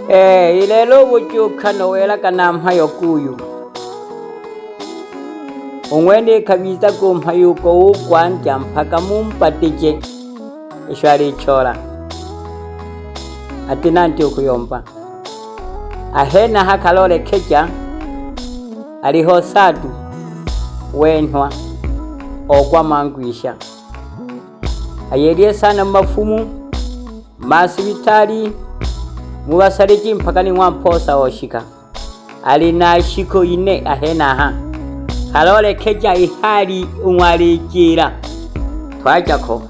Ilelo bujuka nowelaga na mpayo kuyu umwene kabiza ku mpayuko w'ugwandya mpaka mumpatije isho alichora ati nanti ukuyomba ahena hakalole keja aliho sadu wenhwa ogwa mangwisha ayelie sana mafumu masibitali mubasaliji mpaka ni mwamposa oshika alina shiko ine ahena kalole keja ihali umwalijira twajako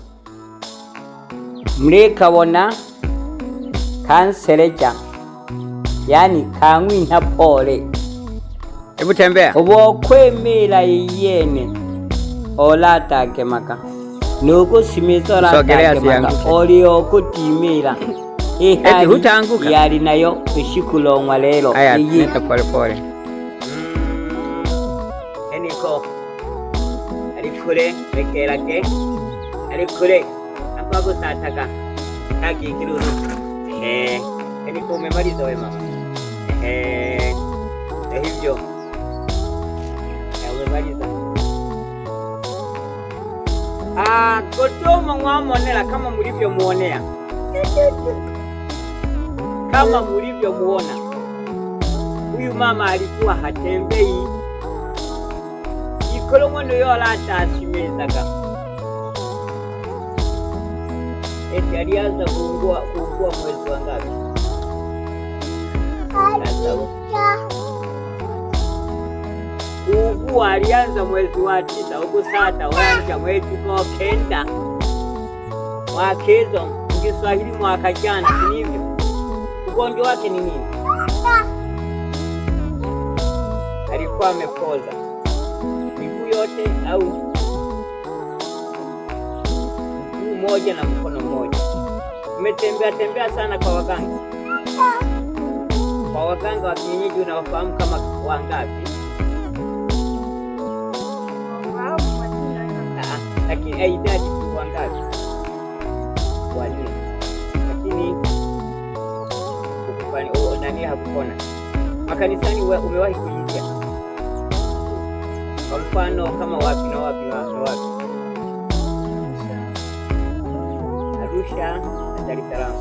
mlikabona kansereja yani kangwinta pole hebu tembea ubo kwemera yene olatage maka nuko simizora tage maka oli okutimira eti hutanguka yali nayo bishikulongwa lelo aya nita pole pole eniko alikure lekelake alikure apago sataka kaki kiruru eniko umemaliza wema hivyo umemaliza Kodoma mwamonela kama mulivyo muonea kama mulivyo muona huyu mama alikuwa hatembei ikolomono yola atasimezaga eti alianza kuugua mwezi wa ngapi? Kuugua alianza mwezi wa 9 ukusata wanja mwezi kwa kenda wakezo Kiswahili mwaka jana sinivyo. Ugonjwa wake ni nini? Alikuwa amepoza miguu yote au mguu mmoja na mkono mmoja. Umetembea sana kwa waganga. Kwa waganga wa kienyeji unawafahamu kama wangapi? Lakini idadi wangapi? Wanne. Lakini nani hakupona? Makanisani umewahi kuingia? Kwa mfano kama wapi na wapi na wapi? Arusha na Dar es Salaam.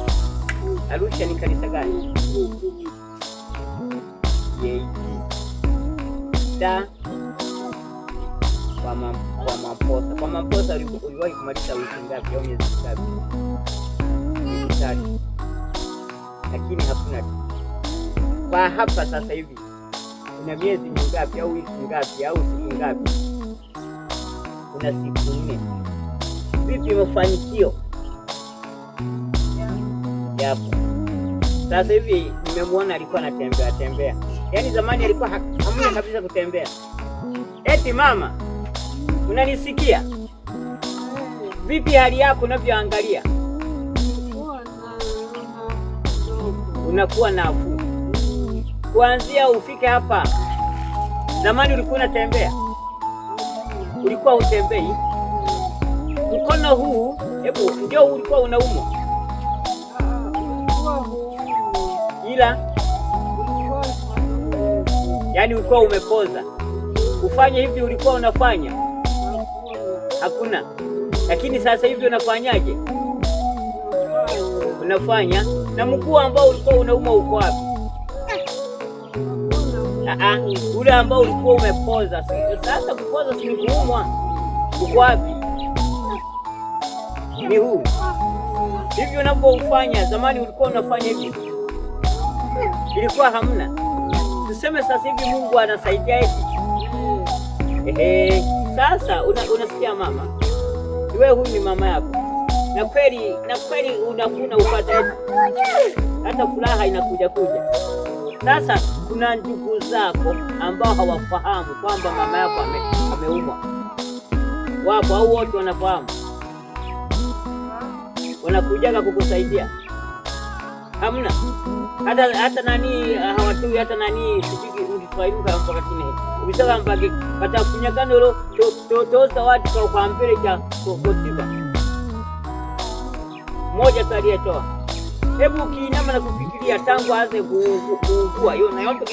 Arusha ni kanisa gani? Da kwa mamposa uliwahi kumaliza wiki ngapi au miezi ngapi? Wiki 3. Lakini hakuna. Kwa hapa sasa hivi una miezi mingapi au wiki ngapi au siku ngapi? Una siku 4. Vipi mafanikio? Yapo. Sasa hivi nimemwona alikuwa anatembea. Yaani zamani alikuwa hamna kabisa kutembea. Eti mama, unanisikia? Vipi hali yako unavyoangalia? Unakuwa nafuu. Kuanzia ufike hapa. Zamani ulikuwa unatembea? Ulikuwa utembei? Mkono huu, hebu ndio ulikuwa unaumwa. Ila yani ulikuwa umepoza. Ufanye hivi ulikuwa unafanya? Hakuna. Lakini sasa hivi unafanyaje? Unafanya. Na mguu ambao ulikuwa unauma uko wapi? Ule ambao ulikuwa umepoza. Sasa kupoza si kuumwa. Uko wapi? Ni huu. Hivi unapofanya, zamani ulikuwa unafanya hivi. Ilikuwa hamna. Tuseme sasa hivi Mungu anasaidia eti. Sasa unasikia mama? Wewe huyu ni mama yako. Na kweli unafuna upate hata furaha inakuja. Sasa kuna ndugu zako ambao hawafahamu kwamba mama yako ameumwa. Wapo au wote wanafahamu? Wanakujaga kukusaidia? Hamna. Hata nani hawatui hata nani sijui uliswairuka mpaka kine. Ubisaka mpaka katafunya kanolo toza watu kwa mbele cha kotika. Moja tu aliyetoa. Hebu kiinama na kufikiria tangu aanze kuugua hiyo na yote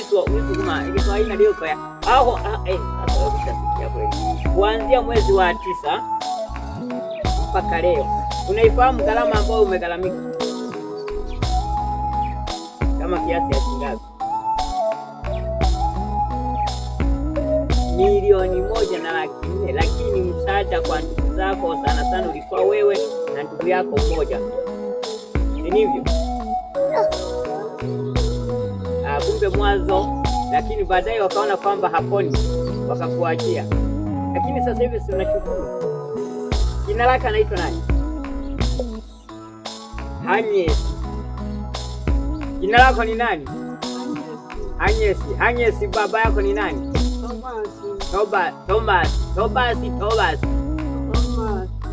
Kiswahili ndio kwa aho sasa utasikia kweli. Kuanzia mwezi wa 9 mpaka leo. Unaifahamu gharama ambayo umegharamika? Kama kiasi ya shilingi milioni 1.4, lakini msaada kwa ndugu zako sana sana ulikuwa wewe na ndugu yako mmoja. Ni hivyo? Kumbe mwanzo, lakini baadaye wakaona kwamba haponi, wakakuachia. Lakini sasa hivi si unashukuru. Jina lake anaitwa nani? Agnes. Jina lako ni nani? Agnes. Agnes, baba yako ni nani?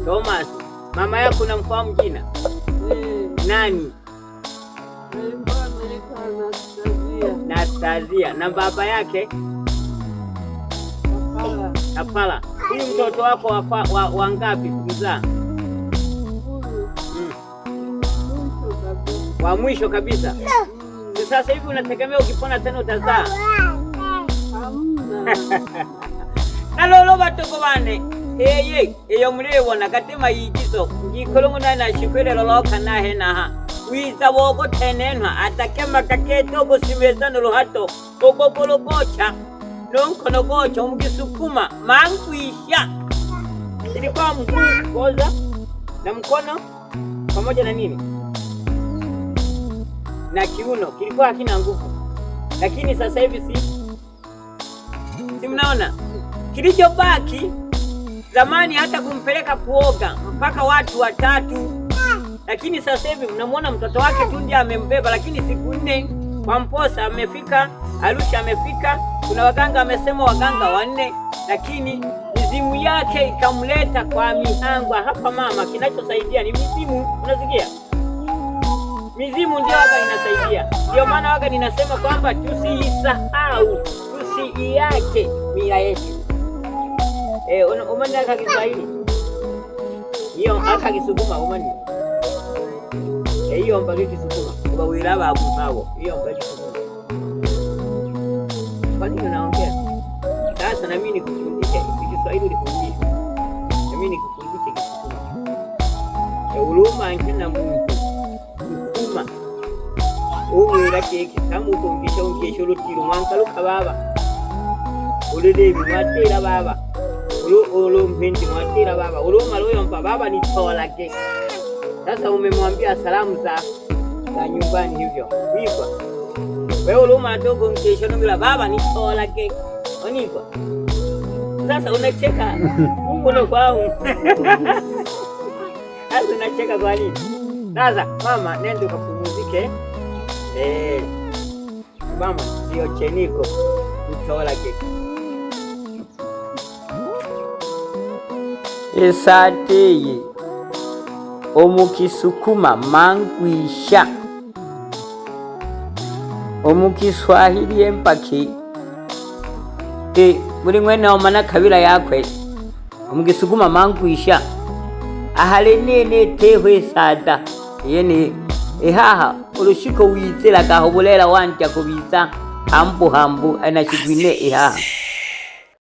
Thomas. Mama yako unamfahamu jina? Nani? Anastasia. Na baba yake? Apala. Huyu mtoto wako wa ngapi kumzaa? Wa mwisho kabisa. Sasa hivi unategemea ukipona tena utazaa? Nalolo batoko bane eyo mulebona katema yigizo ngikolongo na shikwele loloka nahe naha wiza wogo tenenwa atakema kaketo gosimezano ruhato ogogologocha nonkono gocha umugisukuma mangwisha ilikuwa mguu koza na mkono pamoja na nini na kiuno kilikuwa hakina nguvu, lakini sasa hivi si mnaona kilichobaki. Zamani hata kumpeleka kuoga mpaka watu 3, lakini sasa hivi mnamwona mtoto wake tu ndiye amembeba, lakini siku 4 kwa Mposa amefika, Arusha amefika, kuna waganga amesema waganga 4, lakini mizimu yake ikamleta kwa mihangwa hapa. Mama, kinachosaidia ni mizimu, unasikia? Mizimu ndio waga inasaidia. Ndio maana waga ninasema kwamba tusiisahau, tusiiache mila yetu. Umani aka Kiswahili hiyo aka Kisukuma umani hiyo mbali Kisukuma kwa wilaba hapo hiyo mbali Kisukuma. Kwa nini unaongea sasa? Na mimi nikufundishe Kiswahili, nikufundishe na mimi nikufundishe Kisukuma. Huruma nkina Mungu Sukuma umwira keke kama ukongisha unkesho rutiro mwankaluka baba ulede mwatera baba ulu mpindi mwatira baba uluma loyompa baba ni tola ke. Sasa umemwambia salamu za nyumbani hivyo wikwa wewe uluma dogo nkesho ngira baba ni tola ke onikwa. Sasa unacheka Mungu na kwao. Sasa unacheka kwa nini? Sasa mama nenda kupumzike. Mama ndio cheniko utola ke. Esateye omukisukuma mangwisha omukiswahili empaki muri mwene omana kabila yakwe omukisukuma mangwisha ahale nene tehwe sada yene ehaha urushiko wizela gahobolela wanja kubiza hambu anashigwine ehaha